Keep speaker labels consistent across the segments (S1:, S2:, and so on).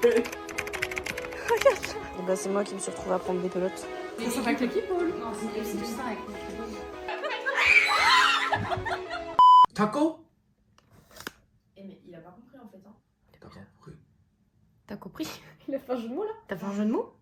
S1: Et bah c'est moi qui me suis retrouvée à prendre des pelotes.
S2: Ça sera avec l'équipe, Paul?
S3: Non, c'est juste ça avec
S4: Taco?
S3: Eh mais il a pas compris en fait hein.
S1: T'as compris?
S2: Il a fait un jeu de mots là.
S1: T'as fait un jeu de mots?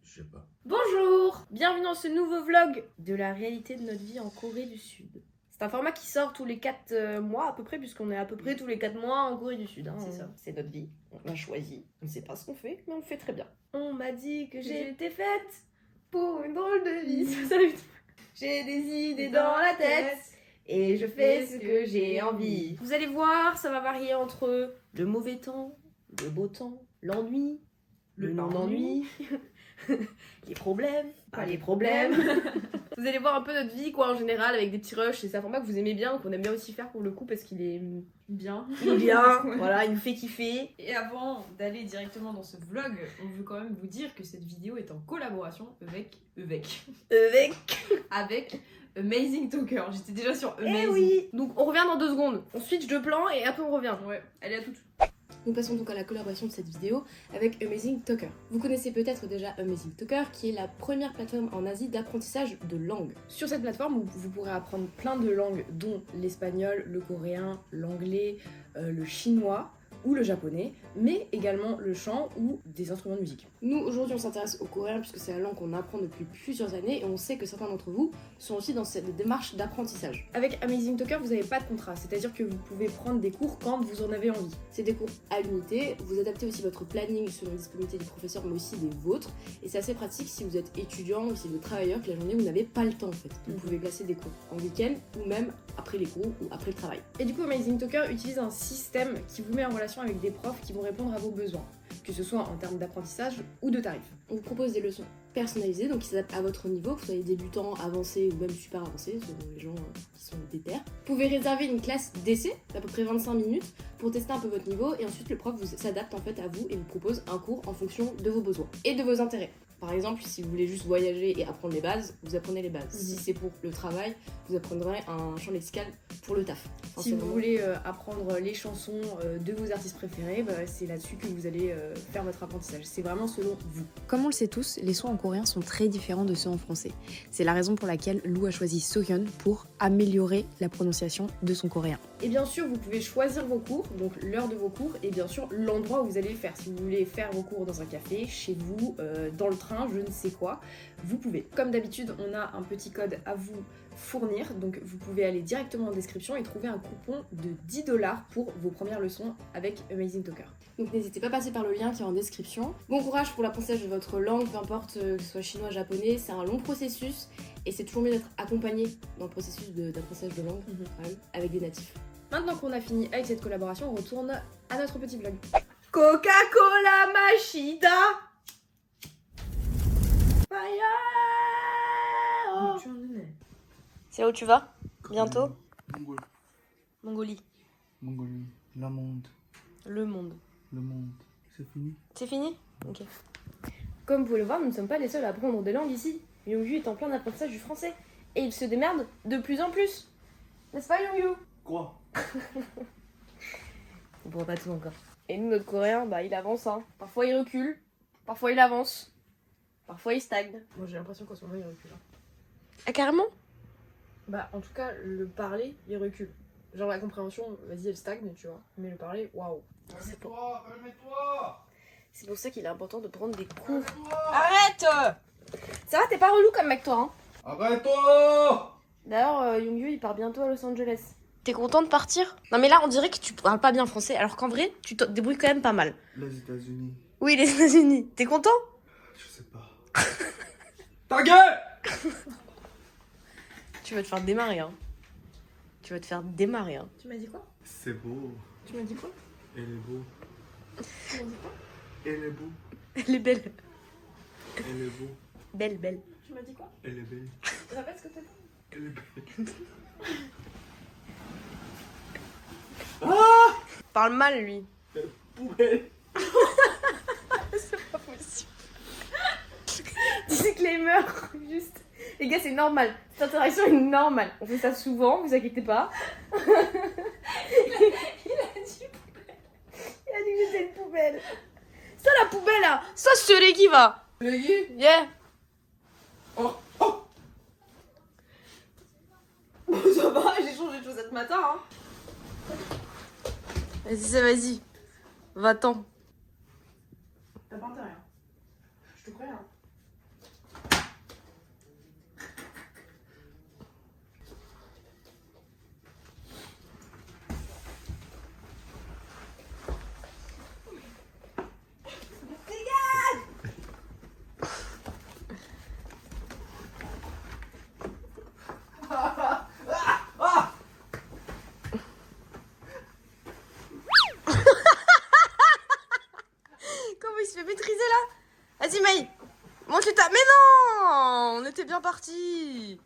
S4: Je sais pas.
S2: Bonjour, bienvenue dans ce nouveau vlog de la réalité de notre vie en Corée du Sud. C'est un format qui sort tous les 4 mois à peu près, puisqu'on est à peu près tous les 4 mois en Corée du Sud. Hein.
S3: C'est ça.
S2: C'est notre vie, on a choisi, on ne sait pas ce qu'on fait, mais on le fait très bien. On m'a dit que j'ai été faite pour une drôle de vie. J'ai des idées dans la tête. Et je fais ce que j'ai envie. Vous allez voir, ça va varier entre le mauvais temps, le beau temps, l'ennui, le non-ennui, les problèmes, pas les problèmes. Vous allez voir un peu notre vie quoi en général avec des petits rushs. C'est un format que vous aimez bien, qu'on aime bien aussi faire pour le coup parce qu'il est
S3: Bien.
S2: il est bien, voilà, il nous fait kiffer.
S3: Et avant d'aller directement dans ce vlog, on veut quand même vous dire que cette vidéo est en collaboration avec Amazing Talker. J'étais déjà sur Amazing.
S2: Eh oui. Donc on revient dans 2 secondes. On switch de plan et après on revient.
S3: Ouais, allez à toutes.
S5: Nous passons donc à la collaboration de cette vidéo avec Amazing Talker. Vous connaissez peut-être déjà Amazing Talker, qui est la première plateforme en Asie d'apprentissage de langues.
S2: Sur cette plateforme, vous pourrez apprendre plein de langues, dont l'espagnol, le coréen, l'anglais, le chinois ou le japonais, mais également le chant ou des instruments de musique.
S5: Nous, aujourd'hui, on s'intéresse au coréen puisque c'est la langue qu'on apprend depuis plusieurs années et on sait que certains d'entre vous sont aussi dans cette démarche d'apprentissage.
S2: Avec Amazing Talker, vous n'avez pas de contrat, c'est-à-dire que vous pouvez prendre des cours quand vous en avez envie.
S5: C'est des cours à l'unité, vous adaptez aussi votre planning selon les disponibilités du professeur mais aussi des vôtres, et c'est assez pratique si vous êtes étudiant ou si vous êtes travailleur, que la journée vous n'avez pas le temps en fait. Vous pouvez placer des cours en week-end ou même après les cours ou après le travail.
S2: Et du coup, Amazing Talker utilise un système qui vous met en relation avec des profs qui vont répondre à vos besoins, que ce soit en termes d'apprentissage ou de tarifs.
S5: On vous propose des leçons personnalisées, donc qui s'adaptent à votre niveau, que vous soyez débutant, avancé ou même super avancé, selon les gens qui sont des pairs. Vous pouvez réserver une classe d'essai d'à peu près 25 minutes pour tester un peu votre niveau et ensuite le prof s'adapte en fait à vous et vous propose un cours en fonction de vos besoins et de vos intérêts. Par exemple, si vous voulez juste voyager et apprendre les bases, vous apprenez les bases. Si c'est pour le travail, vous apprendrez un champ lexical pour le taf. Enfin,
S2: Si vous voulez apprendre les chansons de vos artistes préférés, c'est là-dessus que vous allez faire votre apprentissage. C'est vraiment selon vous.
S6: Comme on le sait tous, les sons en coréen sont très différents de ceux en français. C'est la raison pour laquelle Lou a choisi Sohyun pour améliorer la prononciation de son coréen.
S2: Et bien sûr, vous pouvez choisir vos cours, donc l'heure de vos cours, et bien sûr l'endroit où vous allez les faire. Si vous voulez faire vos cours dans un café, chez vous, dans le train, je ne sais quoi, vous pouvez. Comme d'habitude, on a un petit code à vous fournir, donc vous pouvez aller directement en description et trouver un coupon de 10$ pour vos premières leçons avec Amazing Talker.
S5: Donc n'hésitez pas à passer par le lien qui est en description. Bon courage pour l'apprentissage de votre langue, peu importe que ce soit chinois, japonais, c'est un long processus et c'est toujours mieux d'être accompagné dans le processus d'apprentissage de langue quand même, avec des natifs.
S2: Maintenant qu'on a fini avec cette collaboration, on retourne à notre petit vlog. Coca-Cola Machida.
S1: C'est là où tu vas? Bientôt? Mongolie.
S4: Mongolie. La monde.
S1: Le monde.
S4: Le monde. C'est fini?
S1: C'est fini? Ok.
S2: Comme vous pouvez le voir, nous ne sommes pas les seuls à apprendre des langues ici. Youngyu est en plein apprentissage du français. Et il se démerde de plus en plus. N'est-ce pas Youngyu?
S4: Quoi?
S2: On pourra pas tout encore. Et nous, notre coréen, il avance. Hein. Parfois il recule, parfois il avance, parfois il stagne. Moi j'ai l'impression qu'en ce moment il recule. Hein.
S1: Ah carrément?
S2: En tout cas, le parler, il recule. Genre la compréhension, vas-y, elle stagne, tu vois. Mais le parler, waouh.
S4: Calme-toi, calme-toi.
S2: C'est pour ça qu'il est important de prendre des cours.
S1: Arrête!
S2: Ça va, t'es pas relou comme mec, toi, hein?
S4: Arrête-toi.
S2: D'ailleurs, Youngyu, il part bientôt à Los Angeles.
S1: T'es content de partir? Non mais là on dirait que tu parles pas bien français, alors qu'en vrai tu te débrouilles quand même pas mal.
S4: Les États-Unis.
S1: Oui, les États-Unis. T'es content?
S4: Je sais pas. Ta gueule.
S1: Tu vas te faire démarrer, hein. Tu vas te faire démarrer, hein.
S2: Tu m'as dit quoi?
S4: C'est beau.
S2: Tu m'as dit quoi?
S4: Elle est beau.
S2: Tu m'as dit quoi?
S4: Elle est beau.
S1: Elle est belle.
S4: Elle est beau.
S1: Belle, belle.
S2: Tu m'as dit quoi?
S4: Elle est belle.
S2: Répète ce que t'as dit.
S4: Elle est belle.
S1: Parle mal, lui.
S4: Poubelle.
S1: C'est pas possible.
S2: Disclaimer, juste. Les gars, c'est normal. Cette interaction est normale. On fait ça souvent, vous inquiétez pas. Il a dit poubelle. Il a dit que j'étais une poubelle. Ça, la poubelle, là.
S1: Ça, c'est les qui va.
S4: Reggae?
S1: Yeah.
S4: Oh, oh.
S2: Bon, ça va, j'ai changé de chaussettes ce matin, hein.
S1: Vas-y, vas-y. Va-t'en.
S2: T'as pas intérêt, hein. Je te crois, hein.
S1: Comment il se fait maîtriser là? Vas-y, Maï. Monte le tas. Mais non! On était bien partis.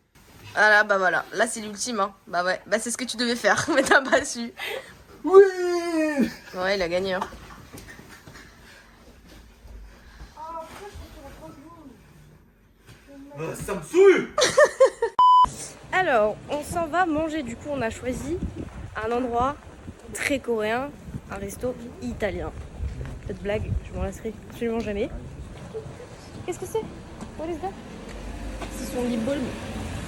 S1: Ah là, bah voilà. Là, c'est l'ultime. Hein. Bah ouais. Bah c'est ce que tu devais faire. Mais t'as pas su.
S4: Oui!
S1: Ouais, il a gagné. Hein.
S4: Ça me saoule!
S1: Alors, on s'en va manger. Du coup, on a choisi un endroit très coréen, un resto italien. Cette blague, je m'en lasserai absolument jamais. Qu'est-ce que c'est? What is that?
S5: C'est son lip balm.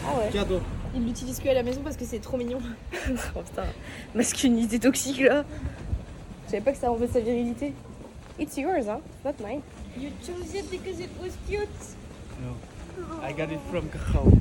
S1: Ah ouais.
S4: Cadeau.
S5: Il l'utilise que à la maison parce que c'est trop mignon.
S1: Oh putain, masculinité toxique là. Je savais pas que ça rendait sa virilité. It's yours, hein? Not mine.
S5: You chose it because it was cute.
S4: No. I got it from Kakao.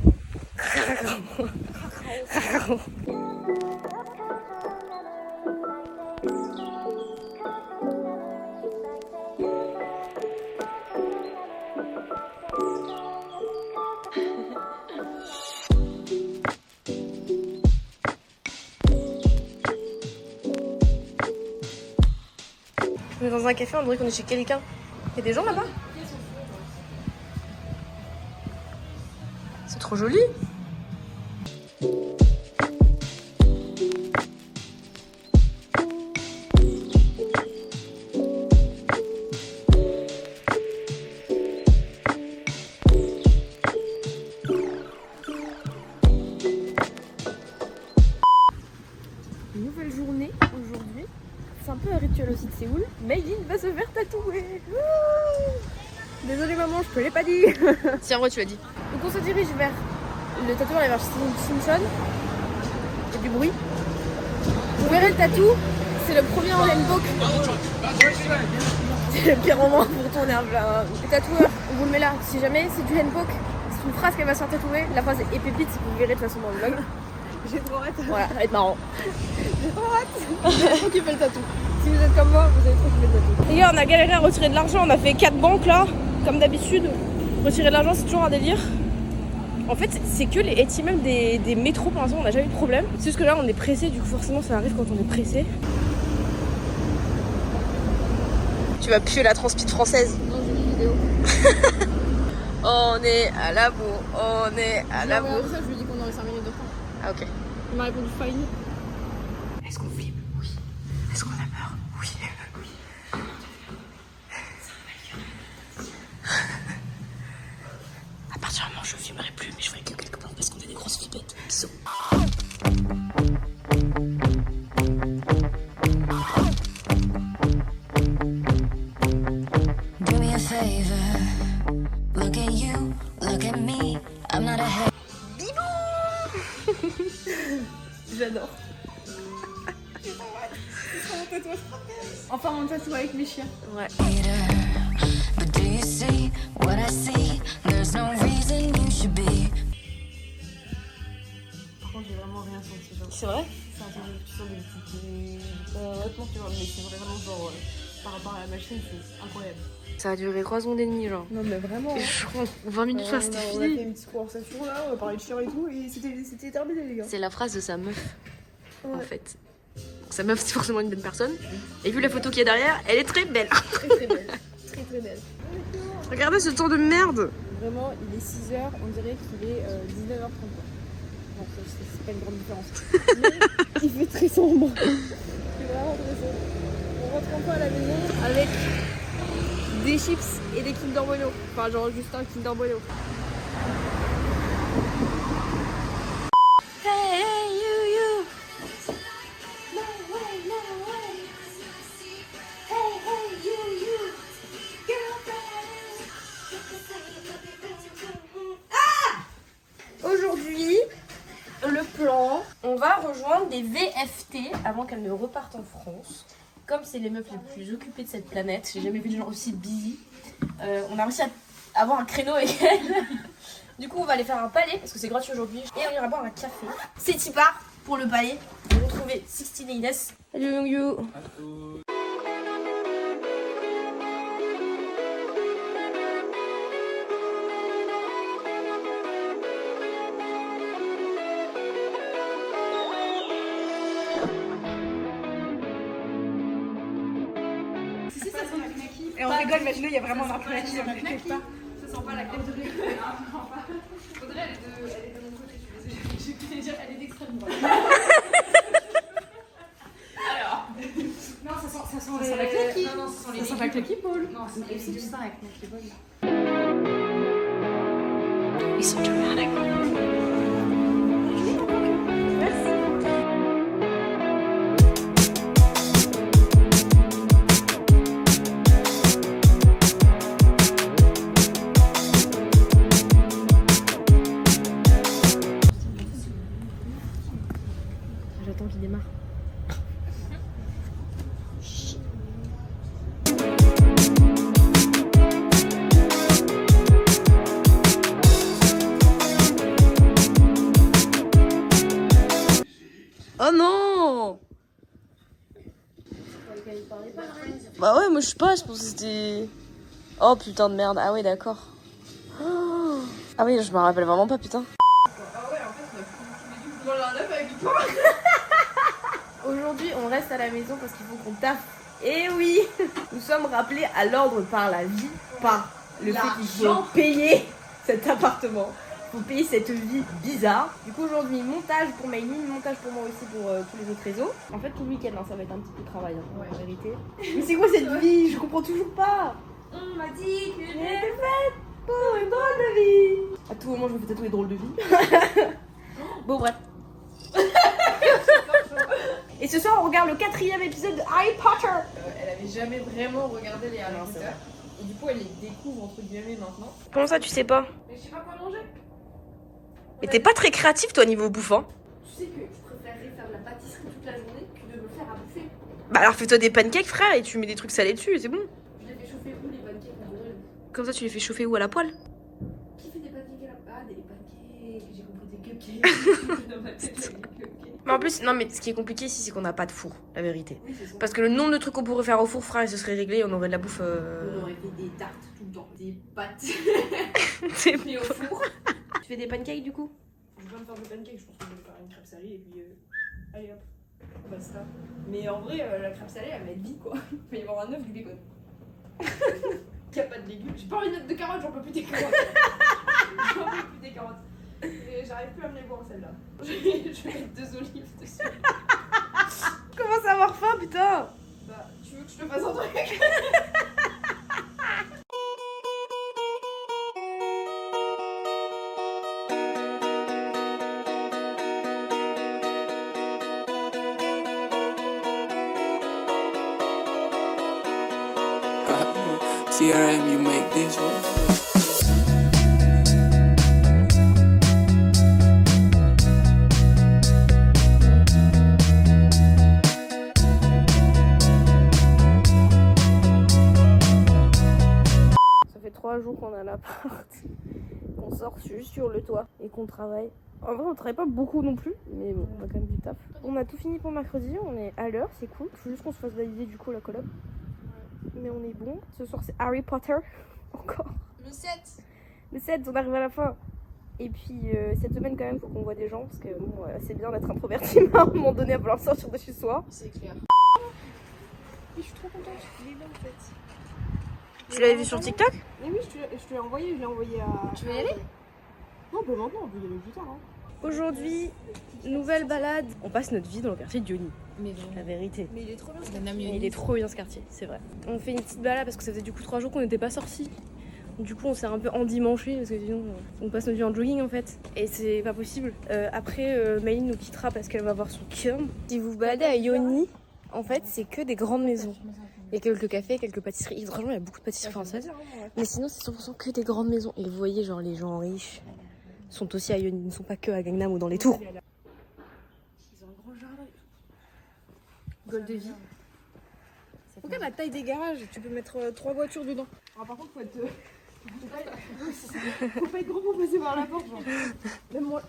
S1: On est dans un café, on dirait qu'on est chez quelqu'un. Il y a des gens là-bas? C'est trop joli.
S5: Nouvelle journée aujourd'hui. C'est un peu un rituel aussi de Séoul. Meilin va se faire tatouer. Ouh. Désolée maman, je te l'ai pas dit.
S1: Tiens, moi tu l'as dit.
S5: Donc on se dirige vers le tatoueur et vers Simpson. Il y a du bruit. Vous verrez le tatou, c'est le premier en handbook. C'est le pire moment pour tourner le tatoueur. On vous le met là. Si jamais c'est du handbook, c'est une phrase qu'elle va se faire tatouer. La phrase est pépite, vous verrez de toute façon dans le vlog.
S2: J'ai trop hâte.
S5: Voilà, ça va être marrant.
S2: J'ai trop hâte.
S5: Vous allez trop kiffer le tatou. Si vous êtes comme moi, vous allez trop kiffer le tatou.
S1: Les gars, on a galéré à retirer de l'argent. On a fait 4 banques là, comme d'habitude. Retirer de l'argent, c'est toujours un délire. En fait, c'est que les ATM des métros pour l'instant, on n'a jamais eu de problème. C'est juste que là, on est pressé, du coup, forcément, ça arrive quand on est pressé. Tu vas puer la transpeed française.
S5: Dans une vidéo.
S1: On est à la bourre, on est à la bourre.
S5: Ça, je lui ai dit qu'on aurait 5 minutes de retard.
S1: Ah, ok.
S5: Il m'a répondu fine.
S1: Est-ce qu'on filme? Oui. Est-ce qu'on a peur? Oui. À partir du moment où je filmerai plus, mais je ferai que quelques plans parce qu'on a des grosses flippettes. Bisous.
S7: Do me a favor. Look at you, look at me. I'm not a
S2: J'adore. Enfin, mon tatouage avec mes chiens.
S1: Ouais.
S7: hater. But do you see what I see? There's no reason you should be.
S3: Par contre, j'ai vraiment rien senti. Genre,
S1: C'est vrai?
S3: c'est un truc que tu sens des petites. Honnêtement, tu vois, mais c'est vraiment genre. Par rapport à la machine, c'est incroyable.
S1: Ça a duré 3 secondes et demie, genre.
S2: Non, mais vraiment.
S1: Je crois 20 minutes là, c'était
S2: On a fait
S1: fini.
S2: une petite conversation là, on a parlé de chiens et tout, et c'était terminé, les gars.
S1: C'est la phrase de sa meuf, en
S2: Ouais.
S1: fait. Donc, sa meuf, c'est forcément une bonne personne. Et vu la photo qu'il y a derrière, elle est très belle.
S2: Très très belle. Très très belle.
S1: Regardez ce temps de merde.
S5: Vraiment, il est 6h, on dirait qu'il est 19h30. Bon, c'est pas une grande différence. Mais il fait très sombre. C'est vraiment très sombre. On rentre enfin à la maison avec des chips et des Kinder Bueno. Enfin, genre juste un Kinder Bueno.
S1: Hey, you. des VFT avant qu'elles ne repartent en France. Comme c'est les meufs les plus occupées de cette planète, j'ai jamais vu des gens aussi busy. On a réussi à avoir un créneau avec elles. Du coup, on va aller faire un palais parce que c'est gratuit aujourd'hui. Et on ira boire un café. C'est Tipa pour le palais. On va retrouver 16 Inès. Salut Yongyu.
S3: Et on rigole, imaginez, il y a vraiment un knacki dans quelque part. Ça sent pas la crème de riz. Audrey, elle est de mon côté, je suis désolée. Je voulais dire, elle est d'extrême droite. Alors. Non, ça sent la knacki. Non, ça sent la knacki, Paul. Non, c'est juste ça, la knacki, Paul.
S7: You're so dramatic.
S1: J'attends qu'il démarre. Oh non! Bah ouais, moi je sais pas, je pense que c'était... Oh putain de merde, ah ouais d'accord. Oh. Ah oui, je me rappelle vraiment pas, putain. Aujourd'hui, on reste à la maison parce qu'il faut qu'on taffe. Et oui, nous sommes rappelés à l'ordre par la vie, par le fait qu'il faut payer cet appartement. Il faut payer cette vie bizarre. Du coup, aujourd'hui, montage pour Maïline, montage pour moi aussi pour tous les autres réseaux. En fait, tout le week-end, hein, ça va être un petit peu de travail, hein, en vérité. Mais c'est quoi cette vie? Je comprends toujours pas. On m'a dit que j'étais faite pour une drôle de vie. À tout moment, je me fais tatouer drôle de vie. Bon, bref. Et ce soir, on regarde le 4e épisode de Harry Potter.
S3: Elle avait jamais vraiment regardé les Harry Potter. Et du coup, elle les découvre entre guillemets maintenant.
S1: Comment ça, tu sais pas?
S3: Mais je sais pas quoi manger.
S1: Mais t'es pas très créatif, toi, niveau bouffe, hein?
S5: Tu sais que je préférerais faire de la pâtisserie toute la journée que de me faire à bouffer.
S1: Bah alors fais-toi des pancakes, frère, et tu mets des trucs salés dessus, c'est bon.
S5: Je les fais chauffer où les pancakes en vrai?
S1: Comme ça, tu les fais chauffer où, à la poêle?
S5: Qui fait des pancakes à la... Ah, des pancakes, j'ai compris des cupcakes. Dans ma tête, il y a des cupcakes.
S1: Mais en plus, non, mais ce qui est compliqué ici, c'est qu'on n'a pas de four, la vérité.
S5: Oui, c'est ça.
S1: Parce que le nombre de trucs qu'on pourrait faire au four, frère, et ce serait réglé, et on aurait de la bouffe.
S5: On aurait fait des tartes tout le temps, des pâtes.
S1: C'est
S5: Mais au four.
S1: Tu fais des pancakes du coup?
S3: Je viens de faire des pancakes, je pense que je vais faire une crêpe salée et puis allez hop, basta. Mais en vrai, la crêpe salée elle va être vide quoi. Il va y avoir un œuf, du bacon. Il n'y a pas de légumes. J'ai pas envie de mettre de carottes, j'en peux plus des carottes. J'en peux plus des carottes. Et j'arrive plus à me les boire celle-là. Je vais mettre 2 olives dessus.
S1: Commence à avoir faim, putain!
S3: Bah, tu veux que je te fasse un truc?
S8: CRM, you make this work.
S1: Ça fait 3 jours qu'on a l'appart, qu'on sort juste sur le toit et qu'on travaille. En vrai, on travaille pas beaucoup non plus, mais bon, on a quand même du taf. On a tout fini pour mercredi, on est à l'heure, c'est cool. Faut juste qu'on se fasse valider du coup la collab. Mais on est bon. Ce soir, c'est Harry Potter. Encore.
S3: Le 7.
S1: Le 7, on arrive à la fin. Et puis, cette semaine, quand même, faut qu'on voit des gens. Parce que bon, c'est bien d'être introverti, mais à un moment donné, il va falloir sortir de chez soi.
S3: C'est clair.
S1: Je suis trop contente. Il est là en fait. Tu l'avais vu sur TikTok?
S3: Mais oui, je te l'ai envoyé, je l'ai envoyé à.
S1: Tu veux y aller?
S3: Non, pas maintenant, on peut y aller plus tard. Hein.
S1: Aujourd'hui, nouvelle balade. On passe notre vie dans le quartier de Diony.
S3: Mais non.
S1: La vérité.
S3: Mais il est trop bien.
S1: Mais il est trop bien ce quartier, c'est vrai. On fait une petite balade parce que ça faisait du coup 3 jours qu'on n'était pas sortis. Du coup, on s'est un peu endimanché parce que sinon, on passe notre vie en jogging en fait. Et c'est pas possible. Après, Maïline nous quittera parce qu'elle va voir son chum. Si vous vous baladez à Yoni, en fait, c'est que des grandes maisons. Il y a quelques cafés, quelques pâtisseries. Franchement, il y a beaucoup de pâtisseries françaises. Mais sinon, c'est 100% que des grandes maisons. Et vous voyez, genre, les gens riches sont aussi à Yoni. Ils ne sont pas que à Gangnam ou dans les tours.
S3: Ils ont un grand jardin.
S5: Gold de vie.
S1: Regarde la taille des garages, tu peux mettre 3 voitures dedans.
S3: Alors, par contre, faut être gros pour passer par la porte, genre.
S1: Même moi,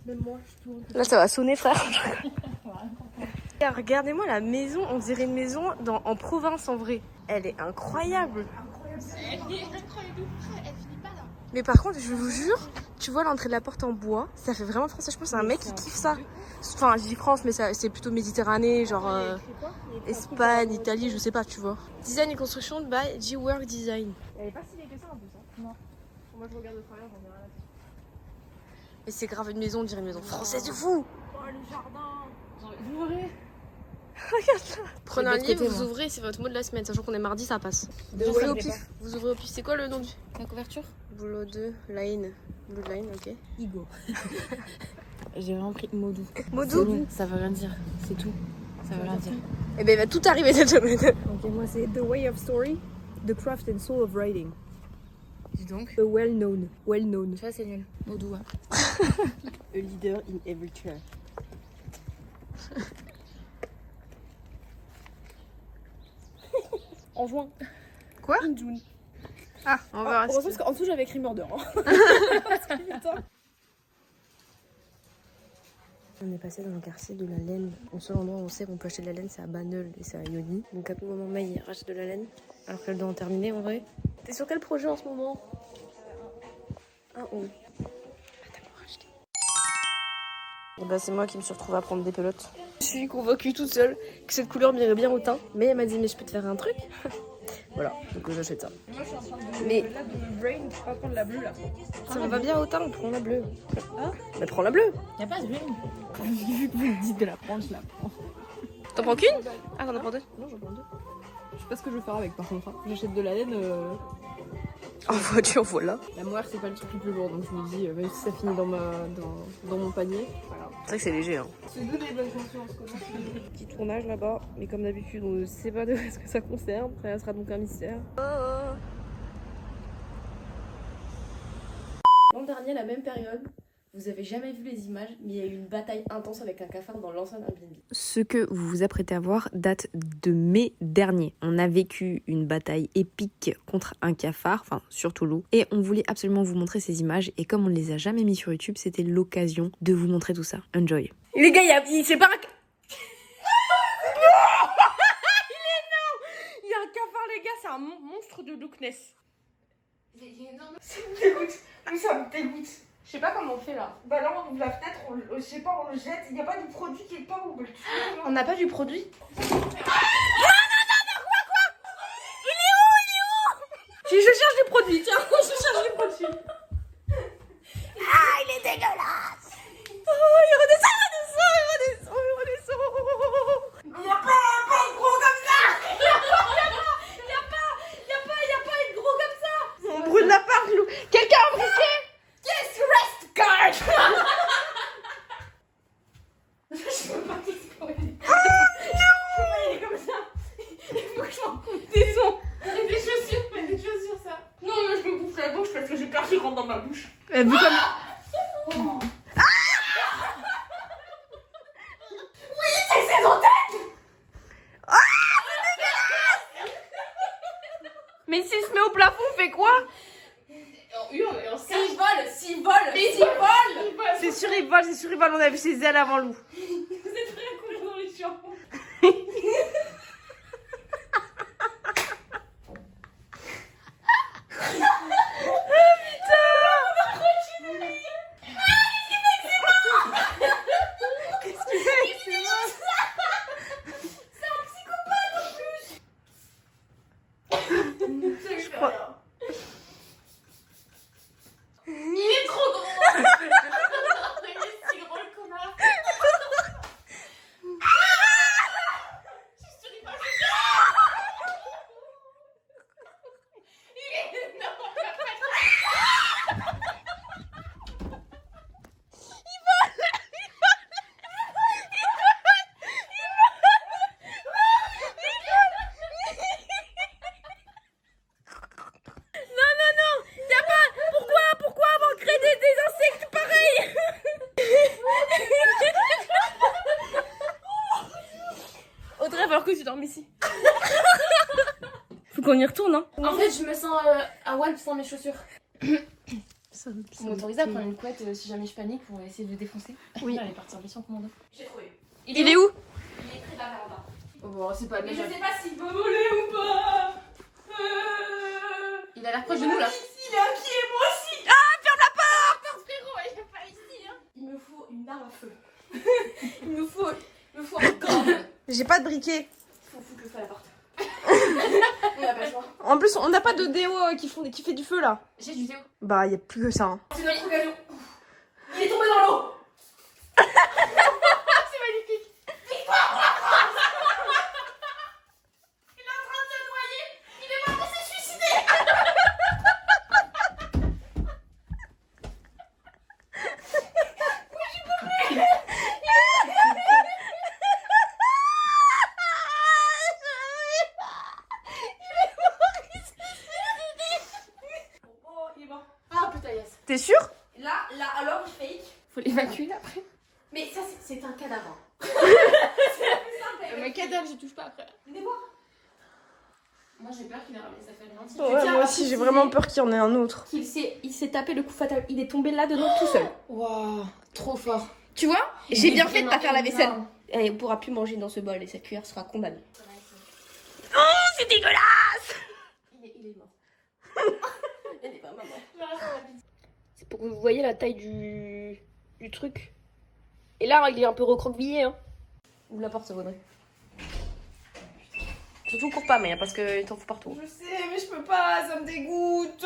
S1: je tourne.
S5: Là, ça va sonner, frère.
S1: Regardez-moi la maison, on dirait une maison en province en vrai. Elle est incroyable.
S5: Elle est incroyable, elle finit pas là.
S1: Mais par contre, je vous jure, tu vois l'entrée de la porte en bois, ça fait vraiment français. Je pense que c'est un mec qui kiffe ça. Enfin, je dis France, mais c'est plutôt Méditerranée, genre Espagne, Italie, je sais pas, tu vois. Design et construction by G-Work Design.
S3: Elle est pas si vieille que ça en plus, hein. Non. Moi, je regarde de travers, j'en ai rien à faire.
S1: Mais c'est grave une maison, on dirait une maison française de fou.
S3: Oh, le jardin. Vous verrez.
S1: Prenez un
S5: l'autre
S1: livre,
S5: côté,
S1: vous
S5: moi.
S1: ouvrez, c'est votre mot de la semaine, sachant qu'on est mardi, ça passe.
S3: De
S1: Vous ouvrez
S3: ouais,
S1: au
S3: je l'ai
S1: pif. Vous ouvrez au pif. C'est quoi le nom du
S5: La couverture?
S1: boulot de line? Blue line, ok.
S5: Igo. J'ai vraiment pris Modou.
S1: Modou?
S5: Bon, ça veut rien dire, c'est tout. Ça veut rien dire.
S1: Eh ben, il va tout arriver cette semaine.
S3: Ok, moi, c'est The Way of Story, The Craft and Soul of Writing.
S5: Dis donc.
S3: The Well Known. Well Known.
S5: Tu vois, c'est nul. Modou, hein.
S2: A leader in every chair.
S3: En juin.
S1: Quoi?
S3: In June.
S1: Ah, on va
S3: Heureusement, parce qu'en dessous, j'avais écrit murder. Hein.
S1: On est passé dans le quartier de la laine. Le seul endroit où on sait qu'on peut acheter de la laine, c'est à Baneul et c'est à Yoli. Donc à tout moment, Maï rachète de la laine, alors qu'elle doit en terminer en vrai. T'es sur quel projet en ce moment? Un haut. Ah, t'as pas racheté. Et bah, c'est moi qui me suis retrouvée à prendre des pelotes. Je suis convaincue toute seule que cette couleur m'irait bien au teint. Mais elle m'a dit, mais je peux te faire un truc? Voilà, donc j'achète ça.
S3: Moi, je suis en train de.
S1: Mais-
S3: Là, de brain, tu peux pas prendre la bleue là.
S1: Ça me va bien au teint, prends la bleue. Mais prends la bleue.
S5: Y'a pas de bleu.
S3: Vu que vous me dites de la prendre, je la prends.
S1: T'en prends qu'une? Ah, t'en as prends deux?
S3: Non, j'en prends deux. Je sais pas ce que je vais faire avec par contre. Hein. J'achète de la laine.
S1: En voiture, voilà.
S3: La moire, c'est pas le truc le plus lourd, donc je me dis, même si ça finit dans mon panier, voilà.
S1: C'est vrai que c'est léger, hein.
S3: Se donner bonne conscience, quoi.
S1: Petit tournage là-bas, mais comme d'habitude, on ne sait pas de ce que ça concerne. Ça sera donc un mystère.
S5: L'an dernier, la même période, vous avez jamais vu les images, mais il y a eu une bataille intense avec un cafard dans l'ancien Airbnb.
S6: Ce que vous vous apprêtez à voir date de mai dernier. On a vécu une bataille épique contre un cafard, enfin surtout loup, et on voulait absolument vous montrer ces images, et comme on ne les a jamais mis sur YouTube, c'était l'occasion de vous montrer tout ça. Enjoy.
S1: Les gars, c'est pas un... Il y a un cafard, les gars, c'est un monstre de lookness. Ça me dégoûte. Ça me dégoûte. Je sais pas comment on fait là.
S2: Bah là, on ouvre la fenêtre, je sais pas, on le jette. Il n'y a pas de produit quelque part où on peut le tuer.
S1: On n'a pas du produit. Si je cherche du produit, tiens, je cherche du produit. Ah, il est dégueulasse. Oh, il redescend.
S2: Il n'y a pas de gros comme ça.
S1: On brûle l'appart, Lou. Quelqu'un a briqué. Yes, rest guard.
S3: Je peux pas tout spoiler.
S1: Il est comme ça. Il faut que je m'en coupe des sons.
S3: Mets des chaussures, ça.
S1: Non, mais je me bouffe la bouche parce que j'ai peur qu'il rentre dans ma bouche. Vu comme... Mais s'il se met au plafond, on fait quoi?
S3: On hurle et on se cache.
S1: S'il vole, c'est sûr il vole, on a vu ses ailes avant Lou.
S3: Vous êtes prêts à courir dans les champs?
S1: dorme ici. Faut qu'on y retourne, hein.
S5: En fait, je me sens à Walp sans mes chaussures. Vous m'autorisez à prendre une couette si jamais je panique pour essayer de le défoncer?
S1: Oui.
S5: Elle est partie en mission commando.
S3: J'ai trouvé.
S1: Il est où?
S3: Il est près de la véranda.
S5: Oh, bon, c'est pas
S3: Mais je
S5: déjà.
S3: sais pas s'il peut voler ou pas.
S5: Il a l'air proche de nous là.
S3: Il est inquiet, moi aussi.
S5: Il me faut une arme à feu.
S3: Il me faut un corps.
S1: J'ai pas de briquet.
S5: Faut foutre le feu à la porte.
S3: On a pas le choix.
S1: En plus, on n'a pas de déo qui fait du feu là.
S5: J'ai du Théo.
S1: Bah, y a plus que ça. Hein.
S3: C'est notre occasion. Il est tombé dans l'eau.
S5: C'est magnifique.
S3: Oh, il est mort.
S5: Ah putain, yes.
S1: T'es sûr?
S3: Là, alors il fake.
S5: Faut l'évacuer après.
S3: Mais ça, c'est un cadavre.
S5: Mais cadavre, j'y touche pas après.
S3: Venez voir.
S5: Moi j'ai peur qu'il ait ramené sa famille entière.
S1: Ouais, moi aussi, j'ai vraiment peur qu'il y en ait un autre.
S3: Il s'est tapé le coup fatal. Il est tombé là-dedans tout seul.
S5: Waouh, trop fort.
S3: Tu vois?
S5: Il
S3: J'ai
S5: est
S3: bien fait de pas
S5: vraiment
S3: faire la vaisselle.
S5: énorme.
S3: Et on pourra plus manger dans ce bol et cette cuillère sera condamnée.
S1: C'est dégueulasse!
S3: Il est mort. Il est vraiment mort. C'est pour que vous voyez la taille du truc. Et là, il est un peu recroquevillé. Hein. Ouvre la porte, ça vaudrait. Surtout cours pas, mais parce que t'en fous partout.
S1: Je sais, mais je peux pas, ça me dégoûte.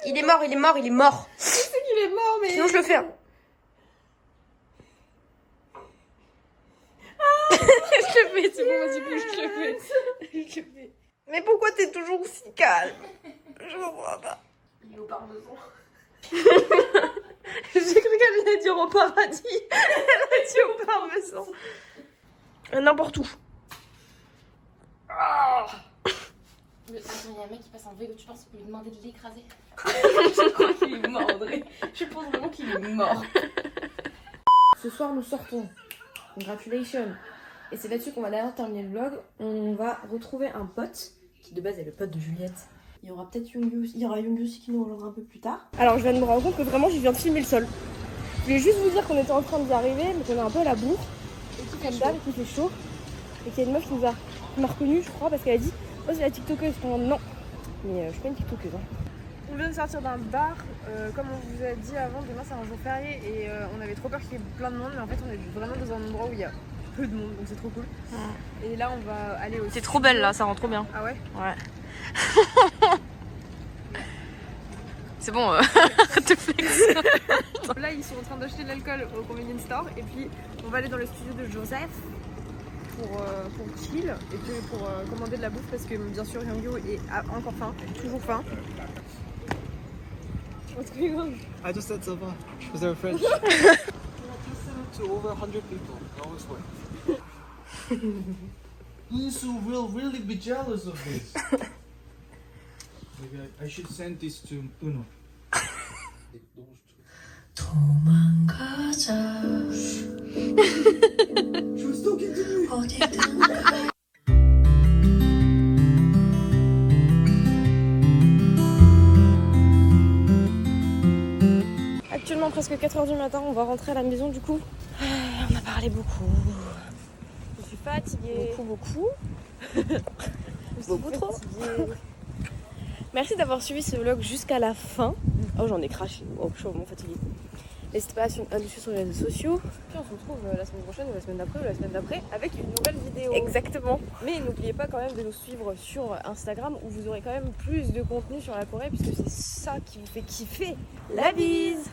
S3: Il est mort, il est mort, il est mort.
S1: Je sais qu'il est mort, mais.
S3: Sinon, je le fais. Hein.
S1: Je le fais, c'est bon, vas-y, bouge, je le fais. Je le fais. Mais pourquoi t'es toujours si calme? Je comprends pas.
S3: Il est au parmesan.
S1: J'ai cru qu'elle allait dire au paradis. Elle a dit au parmesan. N'importe où.
S5: Mais attends, il y a un mec qui passe en vélo, tu penses qu'on peut lui demander de l'écraser?
S3: Je crois qu'il est mort, André. Je pense vraiment qu'il est mort.
S2: Ce soir, nous sortons. Congratulations. Et c'est là-dessus qu'on va d'ailleurs terminer le vlog. On va retrouver un pote, qui de base est le pote de Juliette. Il y aura peut-être Youngyu aussi. Il y aura Youngyu aussi qui nous rejoindra un peu plus tard.
S1: Alors, je viens de me rendre compte que vraiment, je viens de filmer le sol. Je voulais juste vous dire qu'on était en train d'y arriver, mais qu'on est un peu à la bourre. Et qu'il fait dalle, qu'il fait chaud. Et qu'il y a une meuf qui m'a reconnue, je crois, parce qu'elle a dit oh, c'est la TikTokeuse. Non. Mais je suis pas une TikTokeuse. Hein. On vient de sortir d'un bar. Comme on vous a dit avant, demain c'est un jour férié. Et on avait trop peur qu'il y ait plein de monde. Mais en fait, on est vraiment dans un endroit où il y a peu de monde. Donc c'est trop cool. Et là, on va aller au.
S6: C'est trop belle là, ça rend trop bien.
S1: Ah ouais?
S6: Ouais. C'est bon, arrête de flex.
S1: Là, ils sont en train d'acheter de l'alcool au convenience store. Et puis, on va aller dans le studio de Joseph pour chill. Et puis pour commander de la bouffe parce que bien sûr, Youngyu a encore faim, toujours faim. What's going on?
S4: I just said ça va, because they're French. To over 100 people, I always win. Lisu will really be jealous of this. Maybe I should send this to Uno. She was talking to me.
S1: Actuellement, presque 4h du matin, on va rentrer à la maison du coup. On a parlé beaucoup. Je suis fatiguée. Beaucoup. Beaucoup trop. Merci d'avoir suivi ce vlog jusqu'à la fin. Oh, j'en ai craché. Oh, je suis vraiment fatiguée. N'hésitez pas à suivre sur les réseaux sociaux. Puis on se retrouve la semaine prochaine ou la semaine d'après ou la semaine d'après avec une nouvelle vidéo. Exactement. Mais n'oubliez pas quand même de nous suivre sur Instagram où vous aurez quand même plus de contenu sur la Corée puisque c'est ça qui vous fait kiffer. La bise!